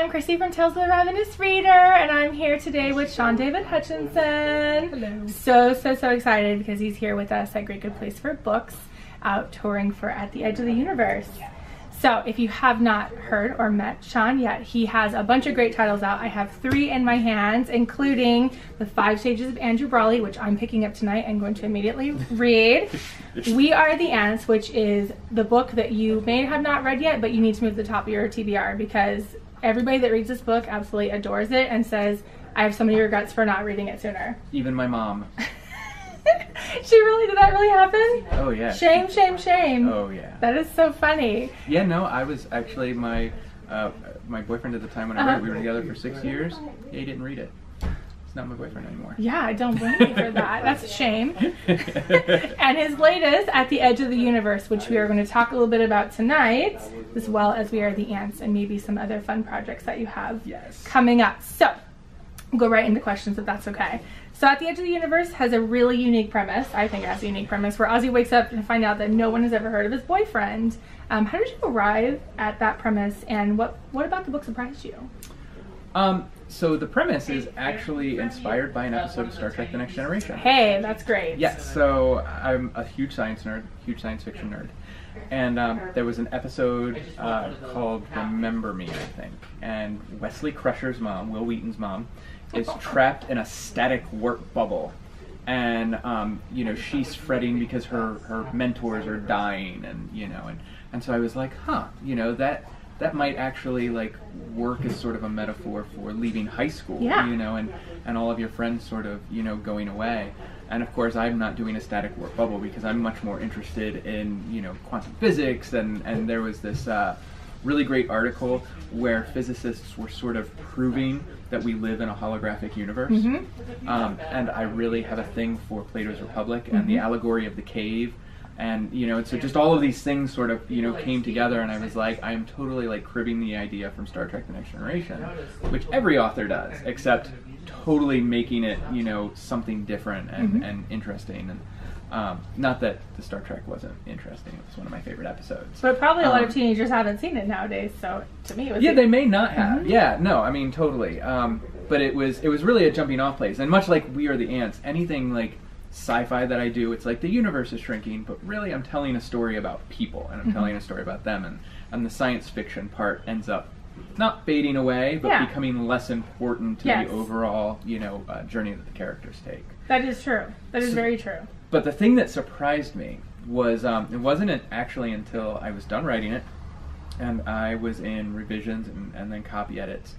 I'm Chrissy from Tales of the Ravenous Reader, and I'm here today with Shaun David Hutchinson. Hello. So excited because he's here with us at Great Good Place for Books, out touring for At the Edge of the Universe. So if you have not heard or met Shaun yet, he has a bunch of great titles out. I have 3 in my hands, including The 5 Stages of Andrew Brawley, which I'm picking up tonight and going to immediately read. We Are the Ants, which is the book that you may have not read yet, but you need to move to the top of your TBR because everybody that reads this book absolutely adores it and says, I have so many regrets for not reading it sooner. Even my mom. Did that really happen? Oh yeah. Shame, shame, shame. Oh yeah. That is so funny. Yeah, no, I was actually my boyfriend at the time when I read it, we were together for 6 years. Yeah, he didn't read it. He's not my boyfriend anymore. Yeah, I don't blame you for that. That's a shame. And his latest, At the Edge of the Universe, which we are going to talk a little bit about tonight, as well as We Are the Ants and maybe some other fun projects that you have coming up. So, we'll go right into questions if that's okay. So At the Edge of the Universe has a really unique premise. I think it has a unique premise where Ozzie wakes up to find out that no one has ever heard of his boyfriend. How did you arrive at that premise, and what about the book surprised you? So the premise is actually inspired by an episode of Star Trek: The Next Generation. Hey, that's great. Yes, so I'm a huge science nerd, huge science fiction nerd. And there was an episode called Remember Me, I think. And Wesley Crusher's mom, Will Wheaton's mom, is trapped in a static warp bubble. And, you know, she's fretting because her mentors are dying. And so I was like, you know, that might actually, like, work as sort of a metaphor for leaving high school, you know, and all of your friends sort of, you know, going away. And of course, I'm not doing a static warp bubble because I'm much more interested in, you know, quantum physics. And there was this really great article where physicists were sort of proving that we live in a holographic universe. And I really have a thing for Plato's Republic and the allegory of the cave. And, you know, and so just all of these things sort of, you know, came together, and I was like, I am totally, like, cribbing the idea from Star Trek: The Next Generation, which every author does, except totally making it, you know, something different and interesting. And not that the Star Trek wasn't interesting. It was one of my favorite episodes. But probably a lot of teenagers haven't seen it nowadays, so to me it was... Yeah, they may not have. Yeah, no, I mean, totally. But it was really a jumping off place. And much like We Are the Ants, anything, like, sci-fi that I do, it's like the universe is shrinking, but really I'm telling a story about people, and I'm telling a story about them, and the science fiction part ends up not fading away, but becoming less important to the overall, you know, journey that the characters take. That is true. That is very true. But the thing that surprised me was, it wasn't actually until I was done writing it, and I was in revisions and then copy edits,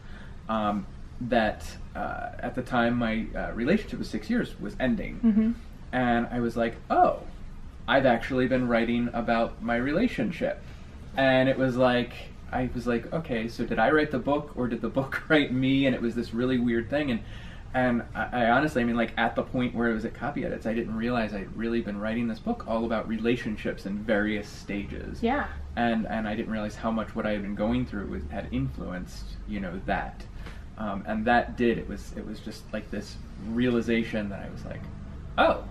that at the time my relationship with 6 years was ending. And I was like, oh, I've actually been writing about my relationship. And it was like, I was like, okay, so did I write the book or did the book write me? And it was this really weird thing. And I honestly, I mean, like, at the point where it was at copy edits, I didn't realize I'd really been writing this book all about relationships in various stages. Yeah. And I didn't realize how much what I had been going through had influenced, you know, that. And that did. It was just like this realization that I was like, oh.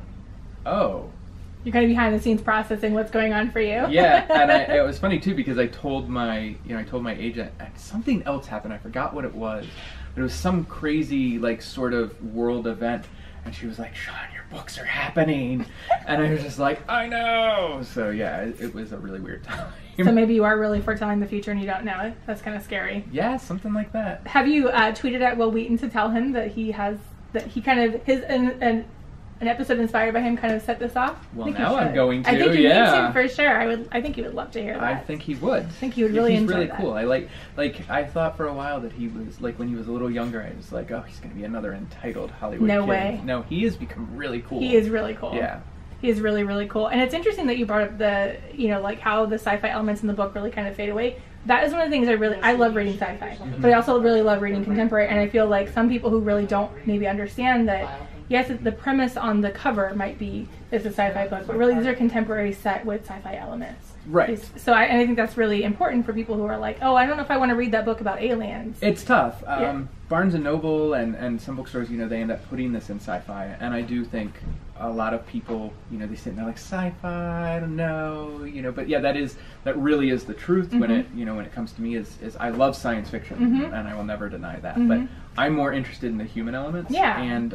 You're kind of behind the scenes processing what's going on for you. Yeah, and it was funny too because I told my agent, and something else happened. I forgot what it was, but it was some crazy, like, sort of world event, and she was like, Shaun, your books are happening, and I was just like, I know. So yeah, it was a really weird time. So maybe you are really foretelling the future and you don't know it. That's kind of scary. Yeah, something like that. Have you tweeted at Will Wheaton to tell him that an episode inspired by him kind of set this off? Well, now I'm going to. I think you need to, for sure. I think he would love to hear that. I think he would. I think he would really enjoy that. He's really cool. I thought for a while that he was, like, when he was a little younger, I was like, oh, he's going to be another entitled Hollywood kid. No way. No, he has become really cool. He is really cool. Yeah. He is really, really cool. And it's interesting that you brought up the, you know, like, how the sci-fi elements in the book really kind of fade away. That is one of the things I love reading sci-fi, but I also really love reading contemporary, and I feel like some people who really don't maybe understand that, yes, the premise on the cover might be it's a sci-fi book, but really these are contemporary set with sci-fi elements. Right. So I think that's really important for people who are like, oh, I don't know if I want to read that book about aliens. It's tough. Barnes and Noble and some bookstores, you know, they end up putting this in sci-fi, and I do think a lot of people, you know, they sit and they're like, sci-fi, I don't know, you know, but yeah, that really is the truth when it, you know, when it comes to me is I love science fiction, and I will never deny that, but I'm more interested in the human elements, and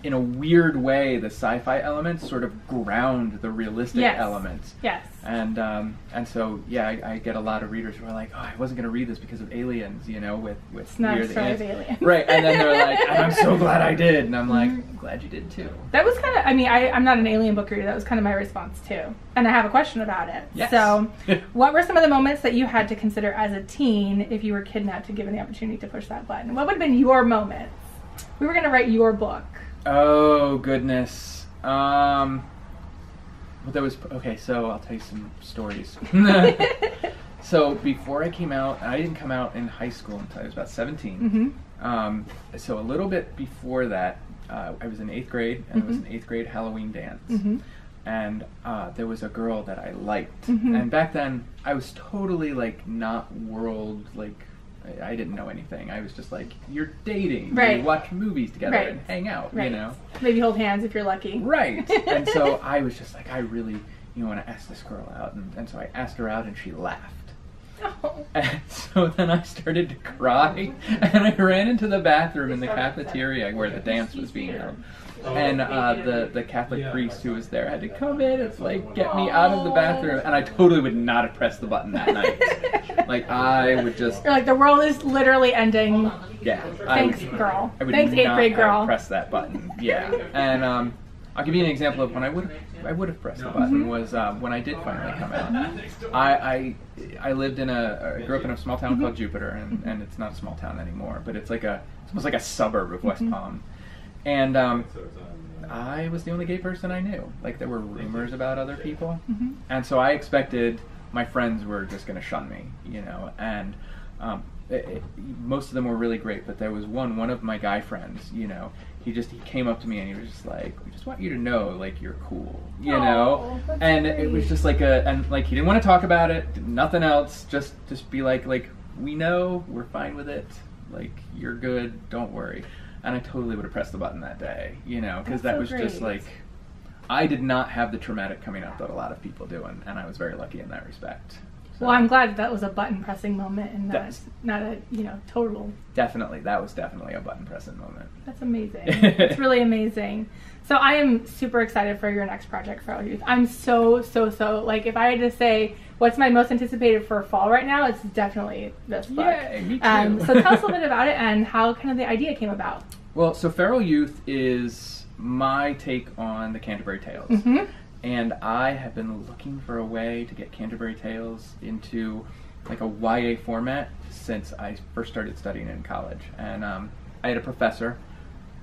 in a weird way, the sci-fi elements sort of ground the realistic elements. Yes. And so, yeah, I get a lot of readers who are like, oh, I wasn't going to read this because of aliens, you know, with it's not a story of aliens. Right, and then they're like, I'm so glad I did. And I'm like, I'm glad you did too. That was kind of, I mean, I'm not an alien book reader. That was kind of my response too. And I have a question about it. Yes. So, what were some of the moments that you had to consider as a teen if you were kidnapped and given the opportunity to push that button? What would have been your moments? We were going to write your book. Oh, goodness. Well, that was, okay, so I'll tell you some stories. So before I came out, I didn't come out in high school until I was about 17. So a little bit before that, I was in 8th grade, and it was an 8th grade Halloween dance. And there was a girl that I liked. And back then, I was totally, like, not world, like, I didn't know anything. I was just like, you're dating. Right. You watch movies together and hang out, you know? Maybe hold hands if you're lucky. Right. And so I was just like, I really, you know, want to ask this girl out. And so I asked her out, and she laughed. Oh. And so then I started to cry, and I ran into the bathroom in the cafeteria where the dance was being held. And the Catholic priest who was there had to come in and like get me out of the bathroom, and I totally would not have pressed the button that night. Like I would just. You're like, the world is literally ending. Yeah. Thanks, girl. I would Thanks, 8th grade girl. Press that button. Yeah. And I'll give you an example of when I would have pressed the button was when I did finally come out. I lived in I grew up in a small town called Jupiter, and it's not a small town anymore, but it's almost like a suburb of West Palm. And I was the only gay person I knew. Like, there were rumors about other people. And so I expected my friends were just going to shun me, you know. And most of them were really great, but there was one of my guy friends, you know. He came up to me and he was just like, we just want you to know, like, you're cool, you know? And it was just like and like, he didn't want to talk about it, nothing else, just be like, we know, we're fine with it, like, you're good, don't worry. And I totally would have pressed the button that day, you know, because that was just like, I did not have the traumatic coming out that a lot of people do, and I was very lucky in that respect. So, well, I'm glad that was a button pressing moment and not a, you know, total. Definitely, that was definitely a button pressing moment. That's amazing. That's really amazing. So I am super excited for your next project, Feral Youth. I'm so, like, if I had to say what's my most anticipated for fall right now, it's definitely this book. Yeah, me too. So tell us a little bit about it and how kind of the idea came about. Well, so Feral Youth is my take on the Canterbury Tales. And I have been looking for a way to get Canterbury Tales into like a YA format since I first started studying in college. And I had a professor,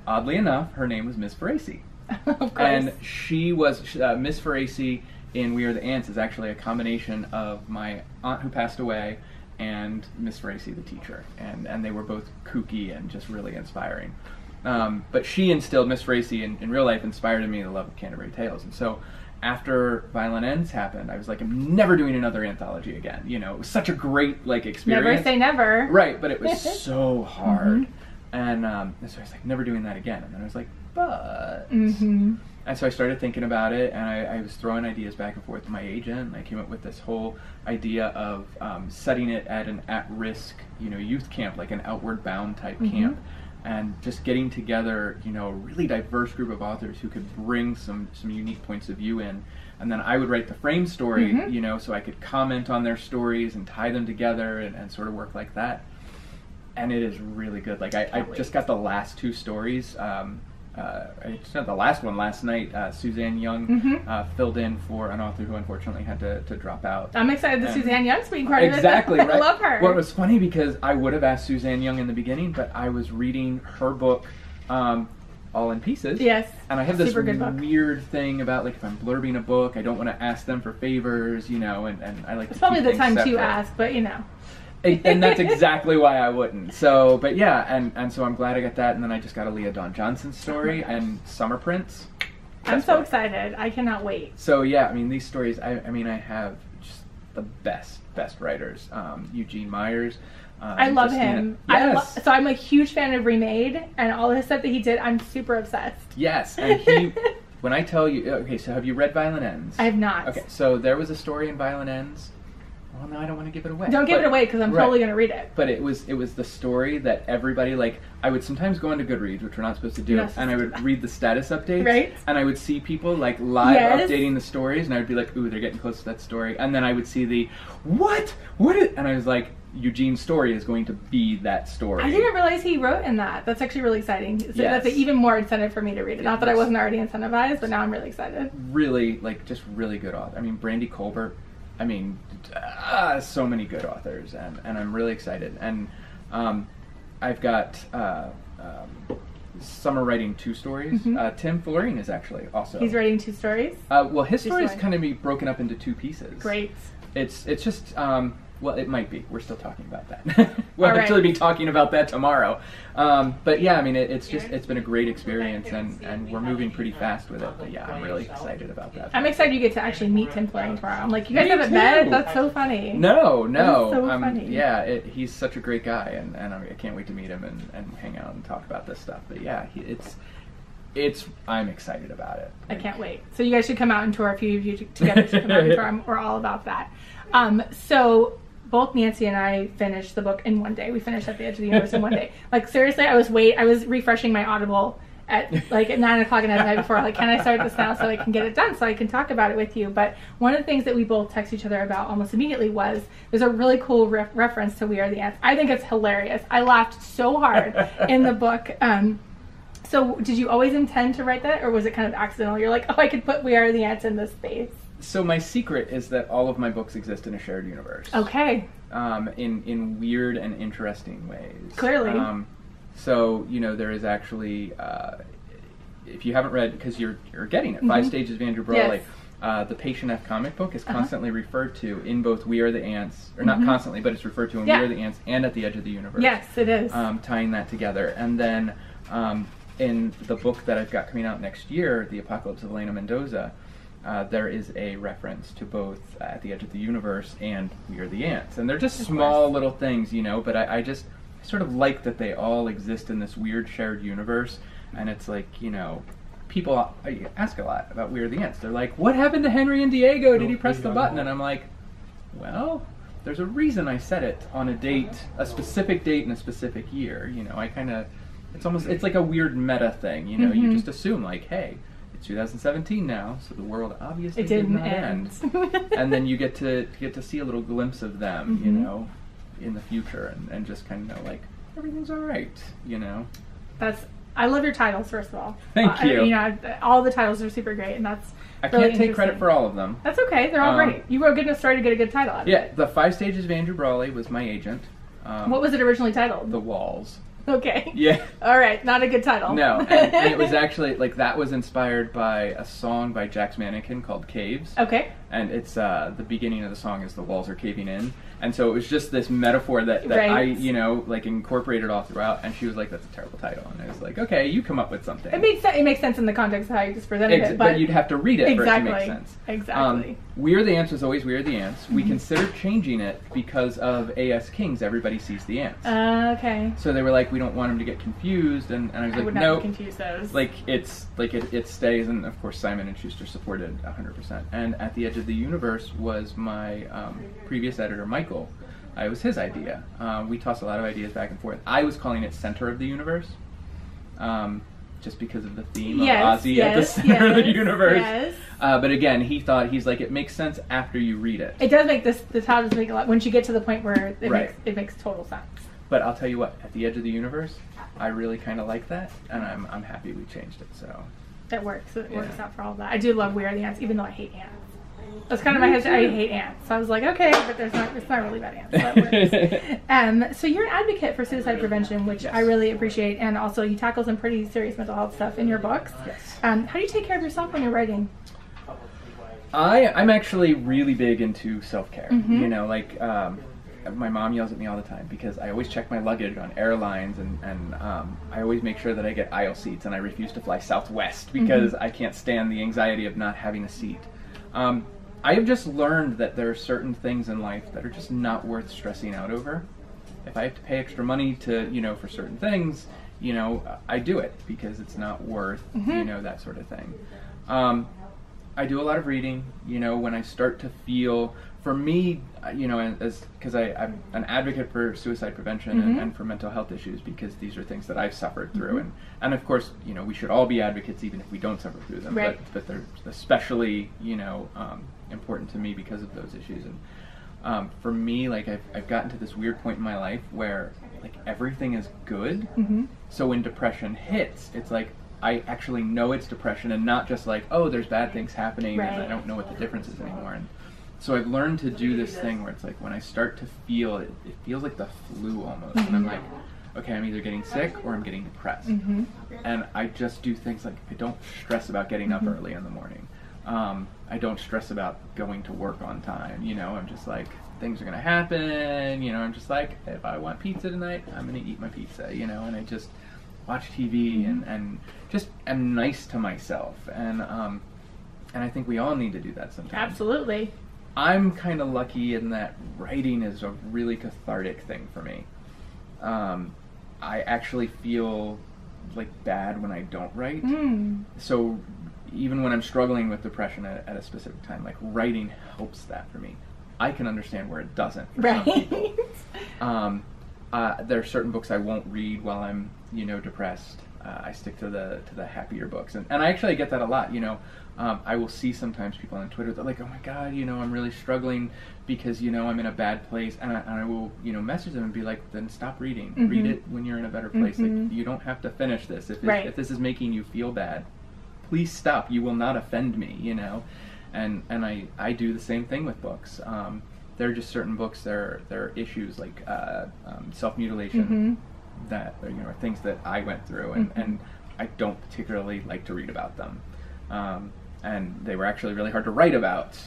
oddly enough, her name was Miss Faraci. Of course. And she was, Miss Faraci in We Are the Ants is actually a combination of my aunt who passed away and Miss Faraci, the teacher. And they were both kooky and just really inspiring. But she instilled, Miss Faraci in real life inspired in me the love of Canterbury Tales. And so after Violent Ends happened, I was like, I'm never doing another anthology again. You know, it was such a great like experience. Never say never. Right, but it was so hard. And so I was like, never doing that again. And then I was like, but... And so I started thinking about it, and I was throwing ideas back and forth with my agent, and I came up with this whole idea of setting it at an at-risk, you know, youth camp, like an Outward Bound type camp, and just getting together, you know, a really diverse group of authors who could bring some unique points of view in. And then I would write the frame story, you know, so I could comment on their stories and tie them together and sort of work like that. And it is really good. Like, I just got the last two stories. I just had the last one last night. Suzanne Young filled in for an author who unfortunately had to drop out. I'm excited that Suzanne Young's being part of it. Exactly, right? I love her. Well, it was funny because I would have asked Suzanne Young in the beginning, but I was reading her book, All in Pieces. Yes. And I have this weird thing about, like, if I'm blurbing a book, I don't want to ask them for favors, you know, and I like to keep things separate. It's probably the time to ask, but you know. And that's exactly why I wouldn't. So, but yeah, and so I'm glad I got that, and then I just got a Leah Dawn Johnson story and Summer Prince. I'm so excited. I cannot wait. So yeah, I mean, these stories, I mean, I have just the best writers. Eugene Myers, I love him. Yes. So I'm a huge fan of Remade, and all the stuff that he did, I'm super obsessed. Yes, and he, when I tell you, okay, so have you read Violent Ends? I have not. Okay, so there was a story in Violent Ends. Well, no, I don't want to give it away. Don't give it away, because I'm totally going to read it. But it was the story that everybody, like, I would sometimes go into Goodreads, which we're not supposed to do, and I would read the status updates, right? And I would see people, like, live updating the stories, and I would be like, ooh, they're getting close to that story. And then I would see the, what? And I was like, Eugene's story is going to be that story. I didn't realize he wrote in that. That's actually really exciting. So yes. That's even more incentive for me to read it. Not that I wasn't already incentivized, but now I'm really excited. Really, like, just really good author. I mean, Brandy Colbert, I mean, so many good authors, and I'm really excited. And I've got summer writing 2 stories. Tim Florine is actually also. He's writing 2 stories? Well, his stories kind of be broken up into 2 pieces. Great. It's just, well, it might be. We're still talking about that. We'll actually be talking about that tomorrow. But yeah, I mean, it's been a great experience, and we're moving pretty fast with it. But yeah, I'm really excited about that. I'm excited you get to actually meet Tim Florine tomorrow. I'm like, you guys haven't met? That's so funny. No. That's so funny. Yeah, he's such a great guy, and I can't wait to meet him and hang out and talk about this stuff. But yeah, I'm excited about it. I can't wait. So you guys should come out and tour. A few of you together should come out and tour. We're all about that. So both Nancy and I finished the book in one day. We finished At the Edge of the Universe in one day. Like, seriously, I was refreshing my Audible at 9 o'clock at night the night before. Like, can I start this now so I can get it done so I can talk about it with you? But one of the things that we both text each other about almost immediately was there's a really cool reference to We Are the Ants. I think it's hilarious. I laughed so hard in the book. So did you always intend to write that, or was it kind of accidental? You're like, oh, I could put We Are the Ants in this space. So my secret is that all of my books exist in a shared universe. Okay. In weird and interesting ways. Clearly. So, there is actually, if you haven't read, because you're getting it, 5 Stages of Andrew Brawley, the Patient F comic book is constantly referred to in both We Are the Ants, or not constantly, but it's referred to in We Are the Ants and At the Edge of the Universe. Yes, it is. Tying that together. And then in the book that I've got coming out next year, The Apocalypse of Elena Mendoza, there is a reference to both At the Edge of the Universe and We Are the Ants. And they're just small little things, but I just sort of like that they all exist in this weird shared universe. And it's like, people ask a lot about We Are the Ants. They're like, what happened to Henry and Diego? Did he press the button? And I'm like, well, there's a reason I set it on a date, a specific date in a specific year. I kind of, it's like a weird meta thing, you just assume like, hey, 2017 now, so the world obviously did not end. And then you get to see a little glimpse of them, in the future, and just kind of know like everything's all right, I love your titles, first of all. Thank you. All the titles are super great, and that's I can't take credit for all of them. That's okay. They're all great. You wrote a good enough story to get a good title out of it. The 5 Stages of Andrew Brawley was my agent. What was it originally titled? The Walls. Okay. Yeah. All right. Not a good title. No. And it was actually, that was inspired by a song by Jax Mannequin called Caves. Okay. And it's, the beginning of the song is the walls are caving in. And so it was just this metaphor that right. I, incorporated all throughout. And she was like, that's a terrible title. And I was like, okay, you come up with something. It makes sense in the context of how you just presented it. But you'd have to read it for it to make sense. Exactly. We Are the Ants was always We Are the Ants. We considered changing it because of A.S. King's Everybody Sees the Ants. Okay. So they were like, we don't want him to get confused. And I was like, no. Confuse those. It stays. And of course, Simon & Schuster supported 100%. And At the Edge of the Universe was my previous editor, Michael. It was his idea. We tossed a lot of ideas back and forth. I was calling it Center of the Universe, just because of the theme of Ozzie at the center of the universe. Yes. But again, he's like, it makes sense after you read it. It does make the title does make a lot once you get to the point where it makes total sense. But I'll tell you what, At the Edge of the Universe, I really kind of like that, and I'm happy we changed it. So it works. It works out for all that. I do love We Are the Ants, even though I hate ants. That's kind of my head. I hate ants. So I was like, okay, but it's not really bad ants. So that works. So you're an advocate for suicide prevention, which I really appreciate, and also you tackle some pretty serious mental health stuff in your books. Yes. How do you take care of yourself when you're writing? I'm actually really big into self-care. My mom yells at me all the time because I always check my luggage on airlines, and I always make sure that I get aisle seats, and I refuse to fly Southwest because I can't stand the anxiety of not having a seat. I have just learned that there are certain things in life that are just not worth stressing out over. if I have to pay extra money to, you know, for certain things, you know, I do it because it's not worth, you know, that sort of thing. I do a lot of reading, you know, when I start to feel, for me, you know, because I'm an advocate for suicide prevention and for mental health issues, because these are things that I've suffered through. And of course, you know, we should all be advocates even if we don't suffer through them, but they're especially, you know, important to me because of those issues. And for me, like, I've gotten to this weird point in my life where, like, everything is good. So when depression hits, it's like, I actually know it's depression and not just like, oh, there's bad things happening and I don't know what the difference is anymore. And so I've learned to do this thing where it's like, when I start to feel it, it feels like the flu almost. And I'm like, okay, I'm either getting sick or I'm getting depressed. And I just do things like, I don't stress about getting up early in the morning. I don't stress about going to work on time. You know, I'm just like, things are going to happen. You know, I'm just like, if I want pizza tonight, I'm going to eat my pizza, you know, and I just watch TV and just am nice to myself. And I think we all need to do that sometimes. Absolutely. I'm kind of lucky in that writing is a really cathartic thing for me. I actually feel like bad when I don't write. So even when I'm struggling with depression at a specific time, like, writing helps that for me. I can understand where it doesn't for some people. There are certain books I won't read while I'm, you know, depressed. I stick to the happier books, and I actually get that a lot. You know, I will see sometimes people on Twitter, they're like, oh my God, you know, I'm really struggling because, you know, I'm in a bad place, and I will, you know, message them and be like, then stop reading. Read it when you're in a better place. Like, you don't have to finish this. If this is making you feel bad, please stop. You will not offend me, you know. And I do the same thing with books. There are just certain books, there are issues like self-mutilation that, you know, are things that I went through, and I don't particularly like to read about them. And they were actually really hard to write about.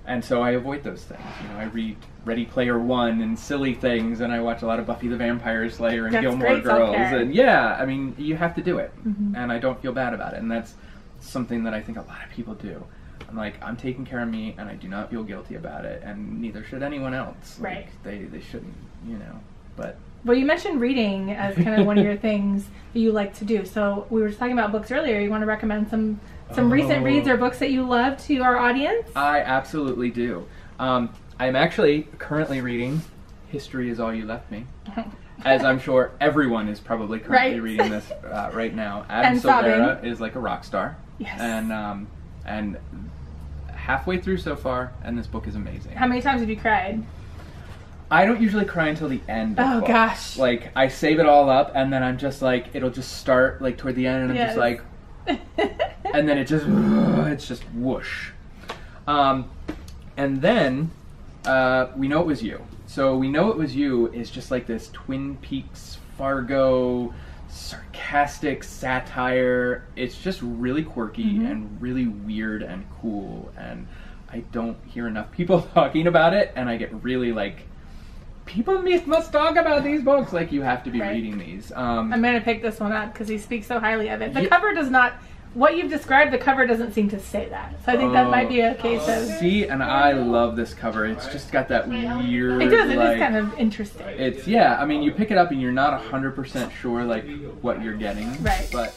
And so I avoid those things. You know, I read Ready Player One and silly things, and I watch a lot of Buffy the Vampire Slayer and Gilmore Girls. And yeah, I mean, you have to do it. And I don't feel bad about it. And that's something that I think a lot of people do. I'm like, I'm taking care of me, and I do not feel guilty about it, and neither should anyone else. Like, they shouldn't, you know. But well, you mentioned reading as kind of one of your things that you like to do. So we were just talking about books earlier. You want to recommend some recent reads or books that you love to our audience? I absolutely do. I'm actually currently reading History Is All You Left Me, as I'm sure everyone is probably currently reading this right now. Adam Silvera is like a rock star. Yes. And halfway through so far, and this book is amazing. How many times have you cried? I don't usually cry until the end of the book. Gosh. Like, I save it all up, and then I'm just like, it'll just start like toward the end, and I'm just like, and then it's just whoosh. And then We Know It Was You. So We Know It Was You is just like this Twin Peaks, Fargo, sarcastic satire. It's just really quirky and really weird and cool, and I don't hear enough people talking about it, and I get really like, people must talk about these books. Like, you have to be reading these. I'm going to pick this one up because he speaks so highly of it. The cover does not, what you've described, the cover doesn't seem to say that. So I think that might be a case of... See, and I love this cover. It's just got that weird... It does, it is kind of interesting. It's, yeah, I mean, you pick it up and you're not 100% sure, like, what you're getting. Right. But...